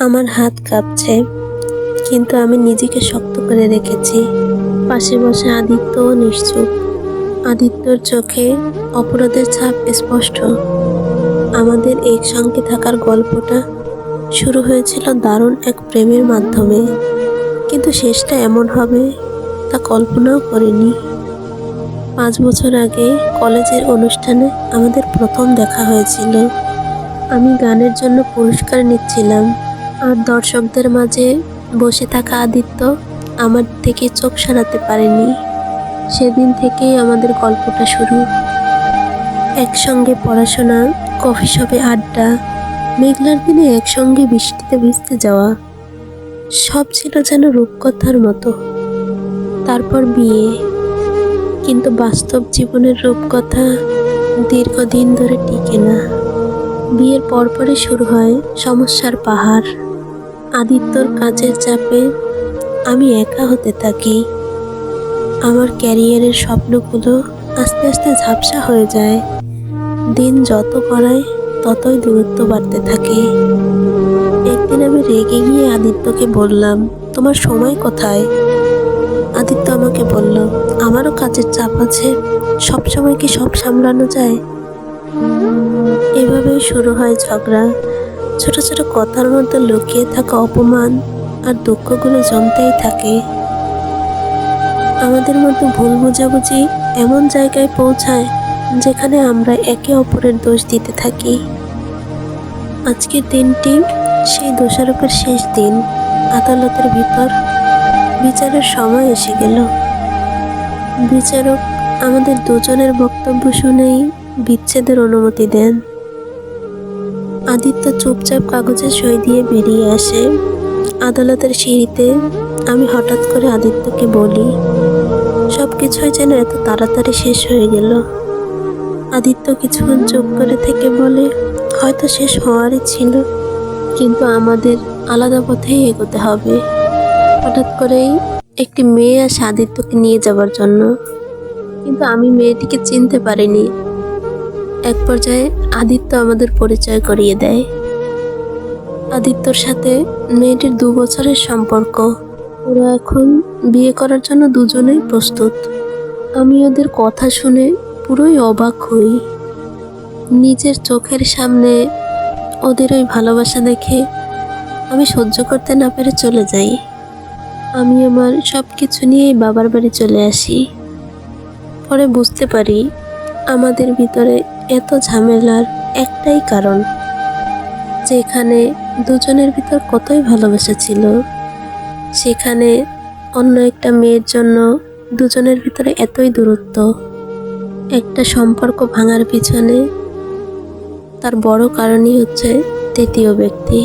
আমার হাত কাঁপছে, কিন্তু আমি নিজেকে শক্ত করে রেখেছি। পাশে বসে আদিত্য নিশ্চুপ। আদিত্যর চোখে অপরাধের ছাপ স্পষ্ট। আমাদের একসঙ্গে থাকার গল্পটা শুরু হয়েছিল দারুণ এক প্রেমের মাধ্যমে, কিন্তু শেষটা এমন হবে তা কল্পনাও করিনি। 5 বছর আগে কলেজের অনুষ্ঠানে আমাদের প্রথম দেখা হয়েছিল। আমি গানের জন্য পুরস্কার নিচ্ছিলাম, আর দর্শকদের মাঝে বসে থাকা আদিত্য আমার থেকে চোখ সরাতে পারেনি। সেদিন থেকেই আমাদের গল্পটা শুরু। একসঙ্গে পড়াশোনা, কফি শপে আড্ডা, মেঘলার দিনে একসঙ্গে বৃষ্টিতে ভিজতে যাওয়া, সব ছিল যেন রূপকথার মতো। তারপর বিয়ে, কিন্তু বাস্তব জীবনের রূপকথা দীর্ঘদিন ধরে টিকে না। বিয়ের পরপরই শুরু হয় সমস্যার পাহাড়। আদিত্যর কাজের চাপে আমি একা হতে থাকি। আমার ক্যারিয়ারের স্বপ্নগুলো আস্তে আস্তে ঝাপসা হয়ে যায়। দিন যত গড়ায় ততই দূরত্ব বাড়তে থাকে। একদিন আমি রেগে গিয়ে আদিত্যকে বললাম, তোমার সময় কোথায়? আদিত্য আমাকে বলল, আমারও কাজের চাপ আছে, সবসময় কি সব সামলানো যায়? এভাবেই শুরু হয় ঝগড়া। ছোট ছোট কথার মধ্যে লুকিয়ে থাকা অপমান আর দুঃখগুলো জমতেই থাকে। আমাদের মধ্যে ভুল বোঝাবুঝি এমন জায়গায় পৌঁছায় যেখানে আমরা একে অপরের দোষ দিতে থাকি। আজকের দিনটি সেই দোষারোপের শেষ দিন। আদালতের ভিতর বিচারের সময় এসে গেল। বিচারক আমাদের দুজনের বক্তব্য শুনেই বিচ্ছেদের অনুমতি দেন। আদিত্য চুপচাপ কাগজে সই দিয়ে বেরিয়ে আসে। আদালতের সিঁড়িতে আমি হঠাৎ করে আদিত্যকে বলি, সবকিছুই যেন এত তাড়াতাড়ি শেষ হয়ে গেল। আদিত্য কিছুক্ষণ চুপ করে থেকে বলে, হয়তো শেষ হওয়ারই ছিল, কিন্তু আমাদের আলাদা পথেই এগোতে হবে। হঠাৎ করেই একটি মেয়ে আসে আদিত্যকে নিয়ে যাবার জন্য, কিন্তু আমি মেয়েটিকে চিনতে পারিনি। এক পর্যায়ে আদিত্য আমাদের পরিচয় করিয়ে দেয়। আদিত্যর সাথে মেয়েটির 2 বছরের সম্পর্ক। ওরা এখন বিয়ে করার জন্য দুজনেই প্রস্তুত। আমি ওদের কথা শুনে পুরোই অবাক হই। নিজের চোখের সামনে ওদের ওই ভালোবাসা দেখে আমি সহ্য করতে না পেরে চলে যাই। আমি আমার সব কিছু নিয়েই বাবার বাড়ি চলে আসি। পরে বুঝতে পারি আমাদের ভিতরে এত ঝামেলার একটাই কারণ, যেখানে দুজনের ভিতর কতই ভালোবাসা ছিল, সেখানে অন্য একটা মেয়ের জন্য দুজনের ভিতরে এতই দূরত্ব। একটা সম্পর্ক ভাঙার পিছনে তার বড় কারণই হচ্ছে তৃতীয় ব্যক্তি।